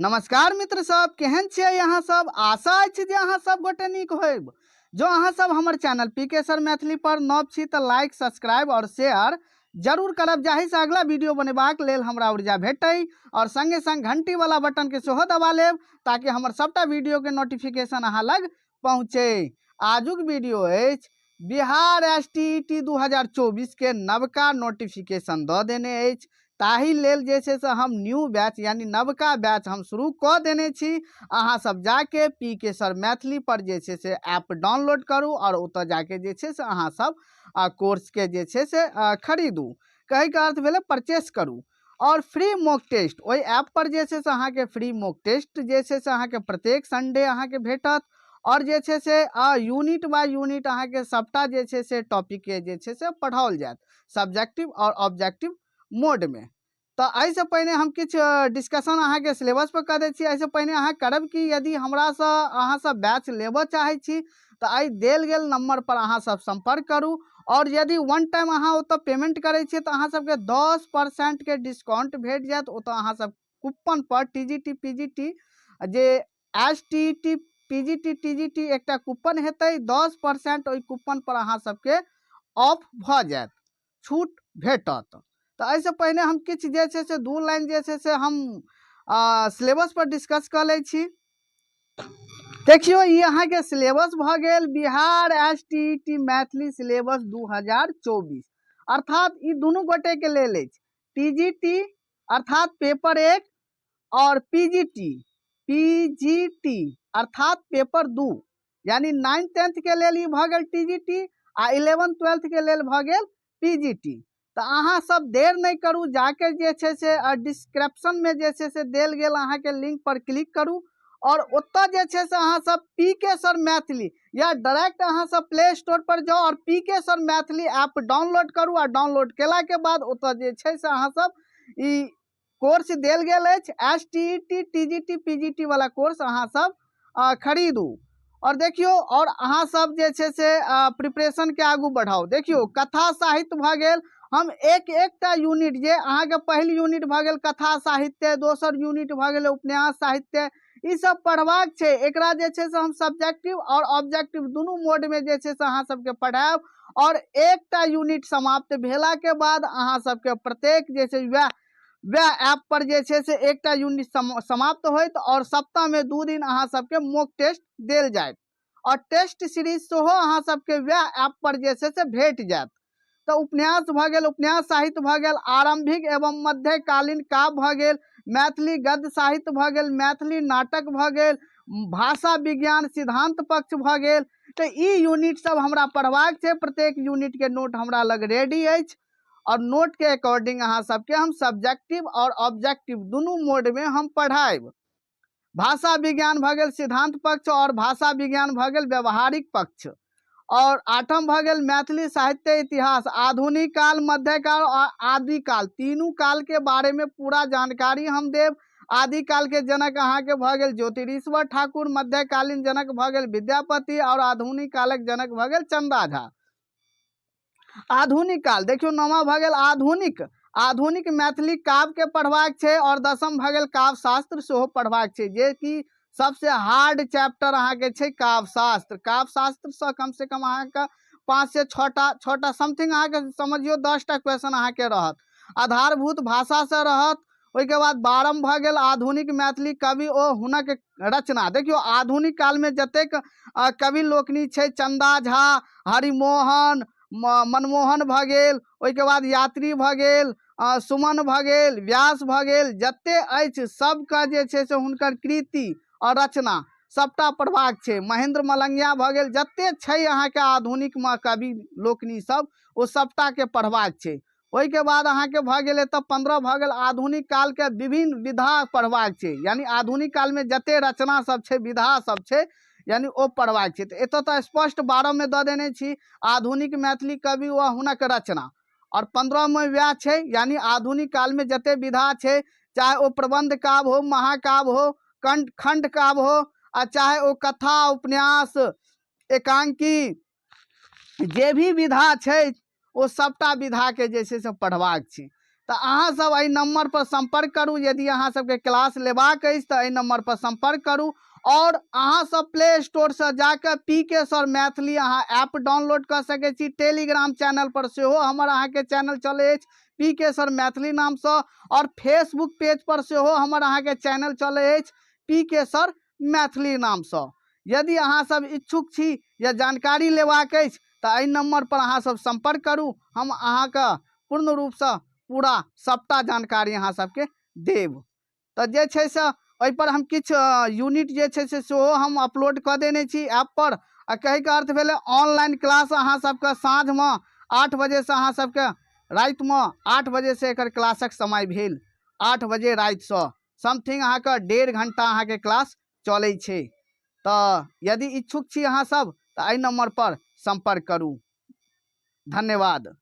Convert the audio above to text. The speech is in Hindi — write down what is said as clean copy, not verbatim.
नमस्कार मित्र सब, केहन छियै अहाँ सब। आशा अछि जे अहाँ सब गोटे नीक होयब। जो अहाँ सब हमर चैनल पीके सर मैथिली पर नव छी तऽ लाइक सब्सक्राइब और शेयर जरूर करब, जाहि से अगला वीडियो बनेबाक लेल हमरा ऊर्जा भेटै और संगे संग घंटी वाला बटन के सेहो दबा लेब ताकि हमर सबटा वीडियो के नोटिफिकेशन अहाँ लग पहुँचे। आजुक वीडियो अछि बिहार STET 2024 के नवका नोटिफिकेशन दऽ देने अछि। ताहि लेल जे छै से हम न्यू बैच यानी नवका बैच हम शुरू कऽ देने छी। अहाँ सब जाके पीके सर मैथिली पर जे छै से ऐप डाउनलोड करू और ओतऽ जाके जे छै से अहाँ सब कोर्स के जे छै से खरीदू। कहे के अर्थ भेलै परचेस करू और फ्री मॉक टेस्ट ओहि ऐप पर जे छै से अहाँके फ्री मॉक टेस्ट जे छै से अहाँके प्रत्येक संडे अहाँके भेटत और जे छै से यूनिट बाय यूनिट अहाँके सबटा जे छै से टॉपिक के जे छै से पढ़ाओल जायत सब्जेक्टिव और ऑब्जेक्टिव मोड में। तो एहिसँ पहिने हम किछु डिस्कशन अहाँके सिलेबस पर कऽ दै छी। एहिसँ पहिने अहाँ करब कि यदि हमरासँ अहाँ सब बैच लेबऽ चाहै छी तऽ एहि देल गेल नंबर पर अहाँ सब संपर्क करू और यदि वन टाइम अहाँ ओतऽ पेमेंट करै छियै तऽ अहाँ सबके 10% के डिस्काउंट भेट जायत। ओतऽ अहाँ सब कूपन पर TGT PGT जे STET PGT TGT एकटा कूपन हेतै 10% ओहि कूपन पर अहाँ सबके ऑफ भऽ जायत, छूट भेटत। तो ऐसे पहले हम किछ जे छै से दू लाइन जे छै से हम सिलेबस पर डिस्कस कर ले छी। देखियो ये अहाँ के सिलेबस भ गेल बिहार STET मैथिली सिलेबस 2024 अर्थात ई दुनू गोटे के लेल अछि। TGT अर्थात पेपर 1 और PGT अर्थात पेपर 2 यानी 9th 10th के लेल ई भ गेल TGT आ 11th 12th के लेल भ गेल PGT। तो अहाँ सब देर नहीं करू, जाके जे छै से डिस्क्रिप्शन में जे छै से देल गेल अहाँ के लिंक पर क्लिक करू और ओतऽ जे छै से अहाँ सब पीके सर मैथिली या डायरेक्ट अहाँ सब प्ले स्टोर पर जाओ और PK sir Maithili app download करू और डाउनलोड केला के बाद ओतऽ जे छै से अहाँ सब ई कोर्स देल गेल अछि STET TGT PGT वाला कोर्स अहाँ सब खरीदू और देखियो और अहाँ सब जे छै से प्रिपरेशन के आगू बढ़ाओ। देखियो कथा साहित्य भ गेल, हम एक एकटा यूनिट जे अहाँ के पहिल यूनिट भ गेल कथा साहित्य, दोसर यूनिट भ गेल उपन्यास साहित्य, ई सब पढ़बाक छै। एकरा जे छै से हम सब्जेक्टिव और ऑब्जेक्टिव दुनू मोड में जे छै से अहाँ सबके पढ़ायब और एकटा यूनिट समाप्त भेला के बाद अहाँ सबके प्रत्येक जे छै वह ऐप पर जे छै से एकटा यूनिट समाप्त होइत और सप्ताह में 2 दिन अहाँ सबके मॉक टेस्ट देल जायत और टेस्ट सीरीज सेहो अहाँ सबके वह ऐप पर जे छै से भेट जायत। तो उपन्यास भ गेल, उपन्यास साहित्य भ गेल, आरंभिक एवं मध्यकालीन काव्य भ गेल, मैथिली गद्य साहित्य भ गेल, मैथिली नाटक भ गेल, भाषा विज्ञान सिद्धांत पक्ष भ गेल। तो ई यूनिट सब हमरा पढ़बाक छै। प्रत्येक यूनिट के नोट हमरा लग रेडी अछि और नोट के अकॉर्डिंग अहाँ सबके हम सब्जेक्टिव और ऑब्जेक्टिव दुनू मोड में हम पढ़ाएब। भाषा विज्ञान भ गेल सिद्धांत पक्ष और भाषा विज्ञान भ गेल व्यवहारिक पक्ष और 8म भ गेल मैथिली साहित्य इतिहास, आधुनिक काल, मध्यकाल और आदिकाल, तीनों काल के बारे में पूरा जानकारी हम देव। आदिकाल के जनक अहाँ के भ गेल ज्योतिरीश्वर ठाकुर, मध्यकालीन जनक भ गेल विद्यापति और आधुनिक कालक जनक भ गेल चंदा झा। आधुनिक काल देखियो 9मा भ गेल आधुनिक मैथिली काव्य के पढ़बाक छै और 10म भ गेल काव्य शास्त्र सेहो पढ़बाक छै, जे कि सबसे हार्ड चैप्टर अहाँ के छै काव्य शास्त्र। काव्य शास्त्र से कम अहाँ के 5 से 6टा समथिंग अहाँ के समझियो 10टा क्वेश्चन अहाँ के रहत। आधारभूत भाषा से रहत। ओइ के बाद 12म भ गेल आधुनिक मैथिली कवि ओ हुनक रचना। देखियो आधुनिक काल में जतेक कवि लोकनि छै, चंदा झा, हरिमोहन, मनमोहन भ गेल, ओइ के बाद यात्री भ गेल, सुमन भ गेल, व्यास भ गेल, जते अछि सबका जे छै से हुनकर कृति और रचना सबटा पढ़बाक छै। महेंद्र मलंगिया भ गेल, जते छै अहाँ के आधुनिक में कवि लोकनि सब ओ सबटा के पढ़बाक छै। ओइ के बाद अहाँ के भ गेल त 15 भ गेल आधुनिक काल के विभिन्न विधा पढ़बाक छै, यानी आधुनिक काल में जते रचना सब छै, विधा सब छै, यानी ओ पढ़बाक छै। तो एतऽ तो स्पष्ट 12 में द देने छी आधुनिक मैथिली कवि व हुनक रचना और 15 में व्याह छै, यानी आधुनिक काल में जते विधा छै, चाहे वो प्रबंध काव्य हो, महाकाव्य हो, खंड काव्य हो, चाहे वो कथा उपन्यास एकांकी जे भी विधा छै वो सबटा विधा के जे छै से पढ़बाक छै। तो अहाँ सब एहि नंबर पर संपर्क करू। यदि अहाँ सबके क्लास लेबाक अछि तो एहि नंबर पर संपर्क करू। और अहाँ सब प्ले स्टोर से जाके पीके सर मैथिली अहाँ ऐप डाउनलोड कर सकै छी। टेलीग्राम चैनल पर सेहो हमर अहाँ के चैनल चले अछि पीके सर मैथिली नाम से। और फेसबुक पेज पर सेहो हमर अहाँ के चैनल चले अछि पीके सर मैथिली नाम से। यदि अहाँ सब इच्छुक छी या जानकारी लेबाक अछि तो एहि नंबर पर अहाँ सब संपर्क करू। हम अहाँ के पूर्ण रूप से पूरा सबटा जानकारी अहाँ सबके देब। तो जे छै से ओहि पर हम किछु यूनिट जे छै से सेहो हम अपलोड कऽ देने छी ऐप पर। आ कहैके अर्थ भेलै ऑनलाइन क्लास अहाँ सबके साँझमे 8 बजे से अहाँ सबके राति में 8 बजे से एकर क्लासक समय भेल 8 बजे राति से समथिंग अहाँ के 1.5 घंटा अहाँ के क्लास चलै छै। तो यदि इच्छुक छी अहाँ सब तो एहि नंबर पर संपर्क करू। धन्यवाद।